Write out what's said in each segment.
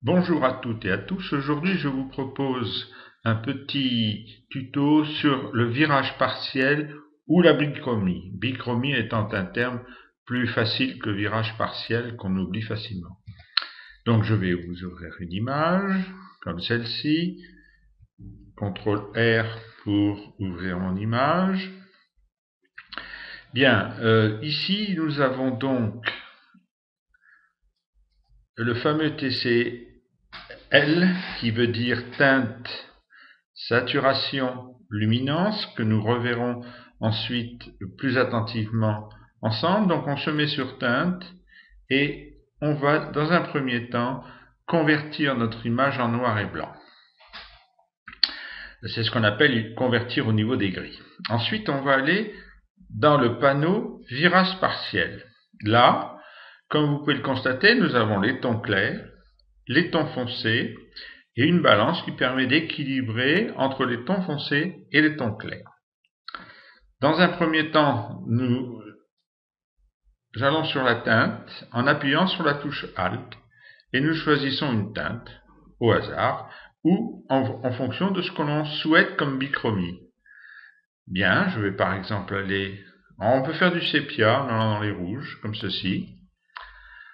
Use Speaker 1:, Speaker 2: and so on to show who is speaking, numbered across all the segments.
Speaker 1: Bonjour à toutes et à tous. Aujourd'hui, je vous propose un petit tuto sur le virage partiel ou la bichromie. Bichromie étant un terme plus facile que virage partiel qu'on oublie facilement. Donc, je vais vous ouvrir une image comme celle-ci. CTRL R pour ouvrir mon image. Bien, ici, nous avons donc le fameux TCL qui veut dire teinte, saturation, luminance, que nous reverrons ensuite plus attentivement ensemble. Donc on se met sur teinte et on va dans un premier temps convertir notre image en noir et blanc. C'est ce qu'on appelle convertir au niveau des gris. Ensuite on va aller dans le panneau virage partiel. Là, comme vous pouvez le constater, nous avons les tons clairs, les tons foncés et une balance qui permet d'équilibrer entre les tons foncés et les tons clairs. Dans un premier temps, nous allons sur la teinte en appuyant sur la touche Alt et nous choisissons une teinte au hasard ou en fonction de ce que l'on souhaite comme bichromie. Bien, je vais par exemple aller... On peut faire du sépia en allant dans les rouges, comme ceci.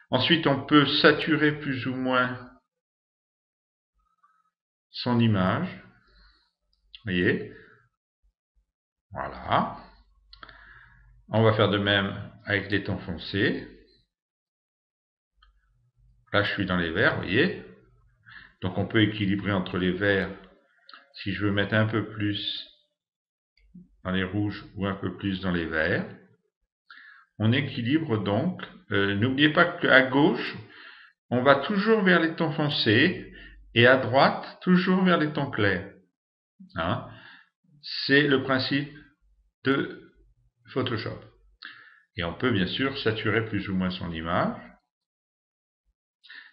Speaker 1: Ensuite, on peut saturer plus ou moins son image. Vous voyez? Voilà. On va faire de même avec les tons foncés. Là, je suis dans les verts, vous voyez? Donc, on peut équilibrer entre les verts. Si je veux mettre un peu plus dans les rouges ou un peu plus dans les verts. On équilibre donc. N'oubliez pas qu'à gauche, on va toujours vers les tons foncés et à droite, toujours vers les tons clairs. Hein? C'est le principe de Photoshop. Et on peut bien sûr saturer plus ou moins son image.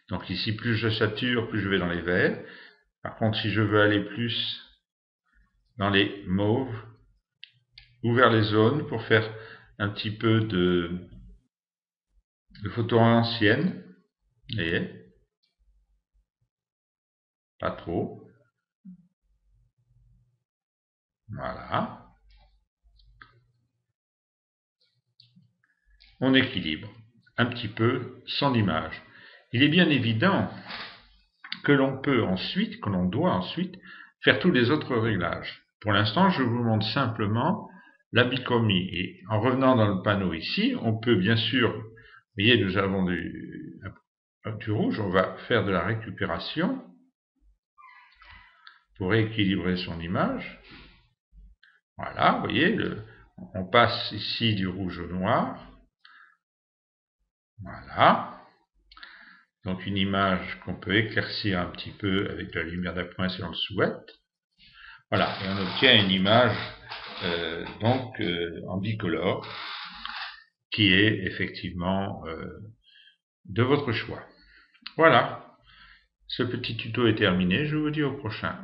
Speaker 1: Donc ici, plus je sature, plus je vais dans les verts. Par contre, si je veux aller plus dans les mauves ou vers les zones pour faire un petit peu de photo ancienne, vous voyez, pas trop. Voilà. On équilibre un petit peu son image. Il est bien évident que l'on peut ensuite, que l'on doit ensuite faire tous les autres réglages. Pour l'instant, je vous montre simplement la bichromie. Et en revenant dans le panneau ici, on peut bien sûr, vous voyez, nous avons du rouge, on va faire de la récupération pour rééquilibrer son image. Voilà, vous voyez, on passe ici du rouge au noir. Voilà. Donc une image qu'on peut éclaircir un petit peu avec de la lumière d'appoint si on le souhaite. Voilà, et on obtient une image en bicolore qui est effectivement de votre choix. Voilà, ce petit tuto est terminé, je vous dis au prochain.